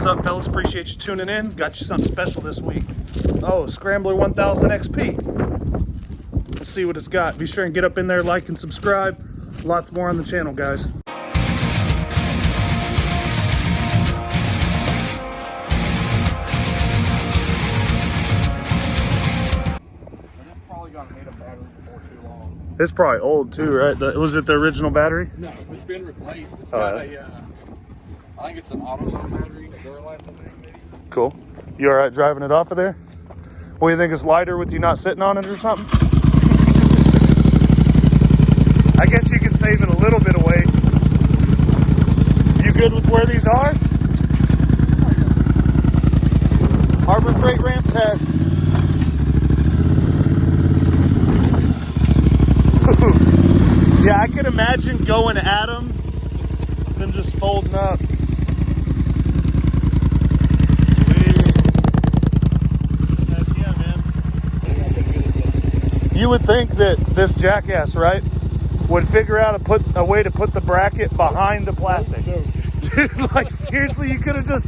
What's up, fellas? Appreciate you tuning in. Got you something special this week. Oh, Scrambler 1000 XP. Let's see what it's got. Be sure and get up in there, like and subscribe. Lots more on the channel, guys. It's probably old too, right? Was it the original battery? No, it's been replaced. It's got a, I think it's an auto battery. Cool. You all right driving it off of there? What do you think, it's lighter with you not sitting on it or something? I guess you could save it a little bit of weight. You good with where these are? Harbor Freight ramp test. Yeah, I can imagine going at them, then just folding up. Sweet. Heck yeah, man. You would think that this jackass, right, would figure out a way to put the bracket behind the plastic. Dude, like seriously, you could have just,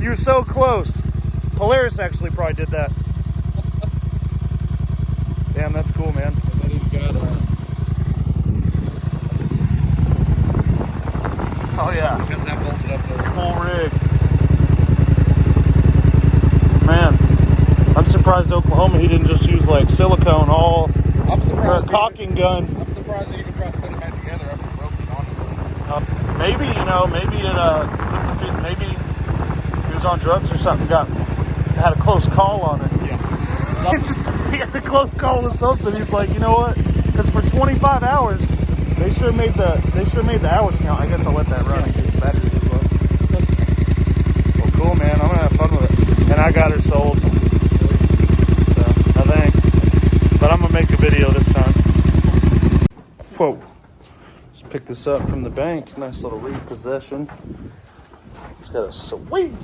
you're so close. Polaris actually probably did that. Damn, that's cool, man. And then he's got oh yeah, got that bolted up there. Full rig. Man, I'm surprised Oklahoma he didn't just use like silicone all, or a caulking gun. I'm surprised he even tried to put it back together after it broke it, honestly. Maybe, you know, maybe it put the feet, maybe he was on drugs or something, had a close call on it. Yeah. He had the close call with something. He's like, you know what? Because for 25 hours, they sure made the hours count. I guess I'll let that run in case the battery goes low. Well, cool, man. I'm gonna have fun with it. And I got her sold. So I think, but I'm gonna make a video this time. Whoa! Let's pick this up from the bank. Nice little repossession. It's got a sweet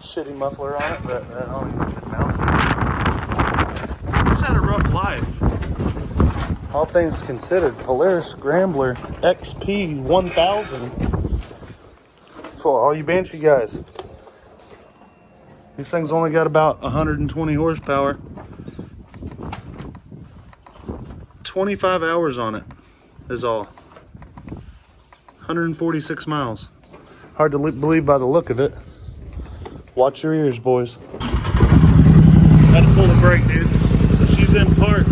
shitty muffler on it, but I don't even get mount. It's had a rough life. All things considered, Polaris Scrambler XP 1000. For all you Banshee guys. These things only got about 120 horsepower. 25 hours on it is all. 146 miles. Hard to believe by the look of it. Watch your ears, boys. Had to pull the brake, dudes. So she's in park.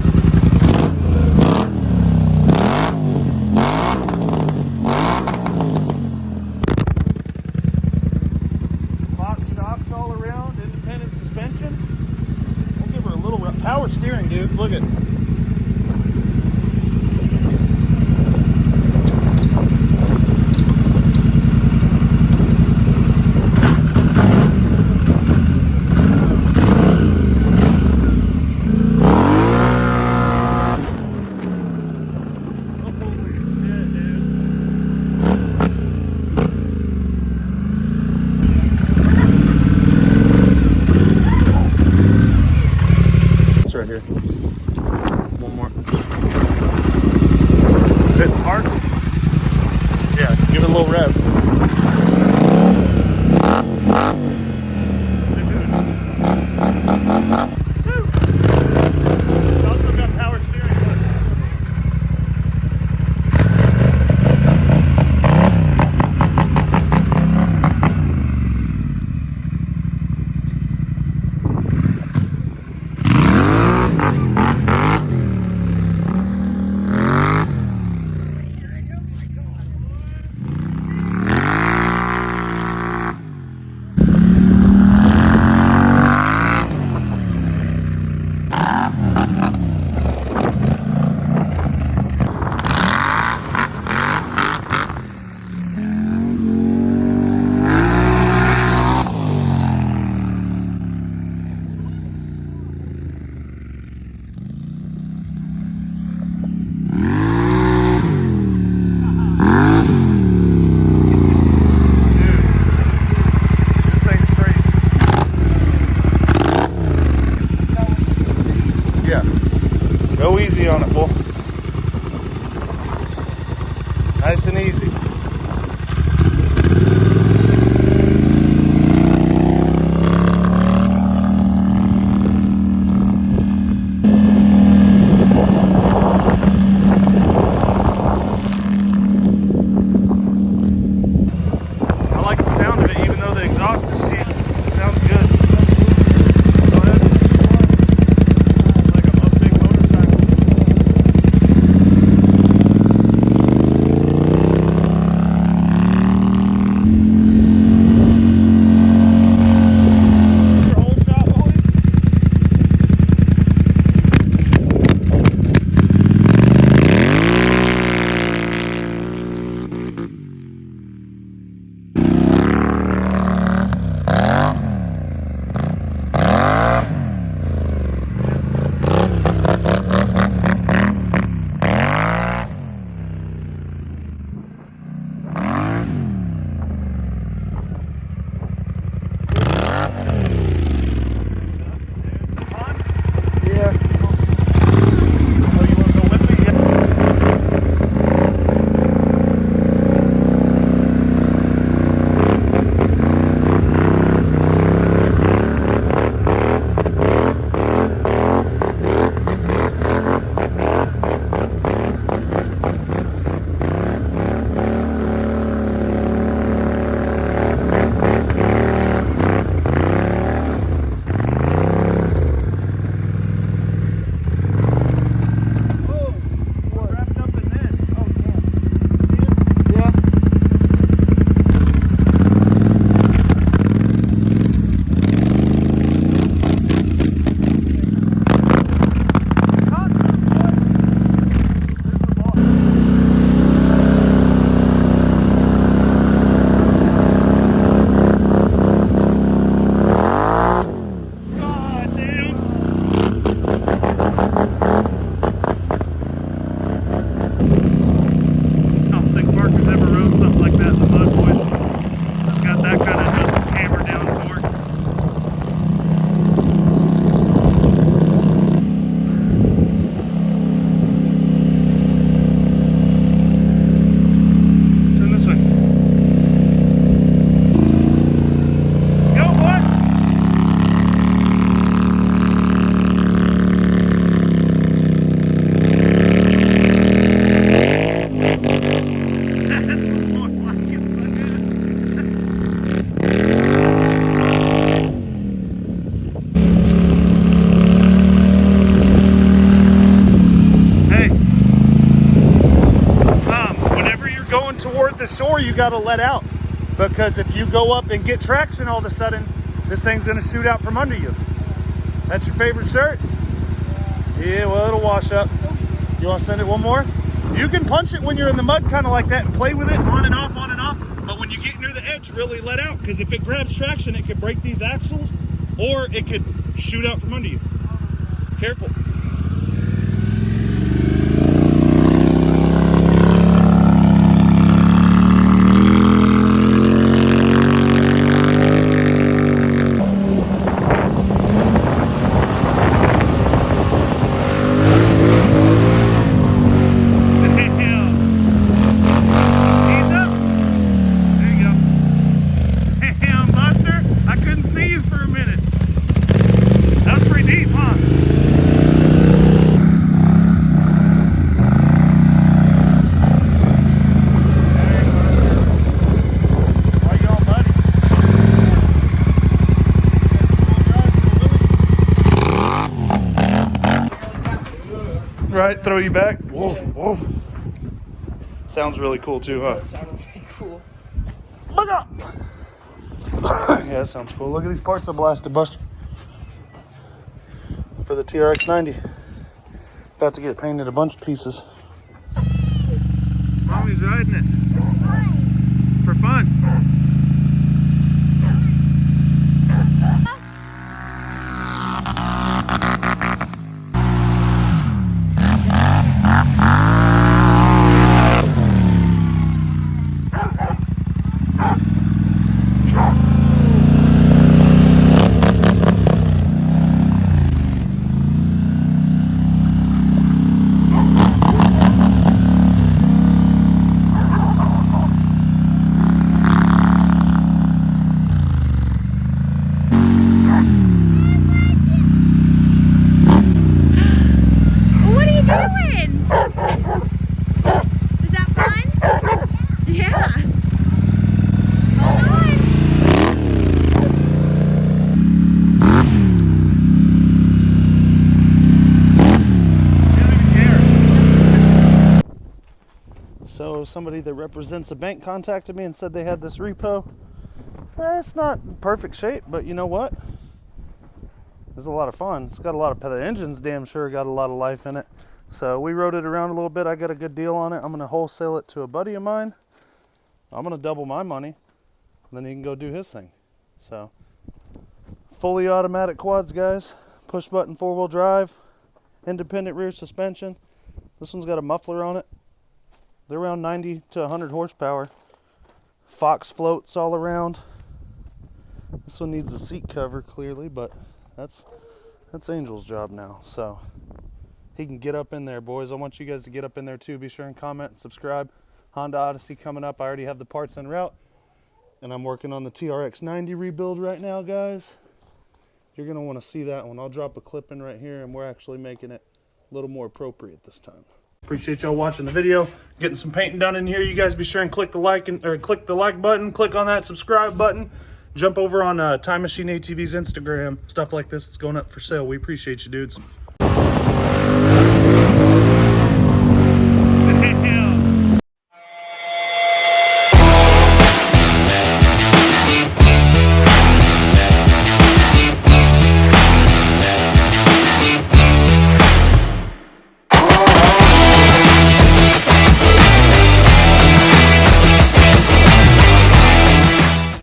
Box shocks all around, independent suspension. We'll give her a little power steering, dudes. Look at. Right here. of it, even though the exhaust is cheap. It sounds good. Go ahead. Like a big motorcycle. Your whole shop, boys? Yeah. Oh, you want to go with me? Yeah. Oh, we're wrapped up in this. Oh, damn. See it? Yeah. There's the ball. God damn. I don't think Mark has ever rode something like that in the mud, boys. Just got that kind of just hammer down torque. Turn this way. Go, boy! That's more like it, son. Hey, whenever you're going toward the shore, you got to let out, because if you go up and get traction, all of a sudden, this thing's going to shoot out from under you. That's your favorite shirt? Yeah, well, it'll wash up. You want to send it one more? You can punch it when you're in the mud, kind of like that, and play with it on and off, on and off. But when you get near the edge, really let out, because if it grabs traction, it could break these axles, or it could shoot out from under you. Careful. Ease up. There you go. Damn, Buster. I couldn't see you for a minute. That was pretty deep, huh? Why you all muddy? Right, throw you back. Whoa, whoa. Sounds really cool too, huh? That sounded really cool. Look up. Yeah, that sounds cool. Look at these parts I blasted, Buster. For the TRX 90. About to get painted a bunch of pieces. Mommy's riding it. For fun. somebody that represents a bank contacted me and said they had this repo. It's not in perfect shape, but you know what? It's a lot of fun. It's got a lot of, the engine's damn sure got a lot of life in it. So we rode it around a little bit. I got a good deal on it. I'm going to wholesale it to a buddy of mine. I'm going to double my money. Then he can go do his thing. So, fully automatic quads, guys. Push button 4-wheel drive. Independent rear suspension. This one's got a muffler on it. They're around 90 to 100 horsepower. Fox floats all around. This one needs a seat cover, clearly, but that's Angel's job now. So, he can get up in there, boys. I want you guys to get up in there too. Be sure and comment and subscribe. Honda Odyssey coming up. I already have the parts en route. And I'm working on the TRX 90 rebuild right now, guys. You're going to want to see that one. I'll drop a clip in right here, and we're actually making it a little more appropriate this time. Appreciate y'all watching the video. Getting some painting done in here. You guys be sure and click the like button. Click on that subscribe button. Jump over on Time Machine ATV's Instagram. Stuff like this is going up for sale. We appreciate you, dudes.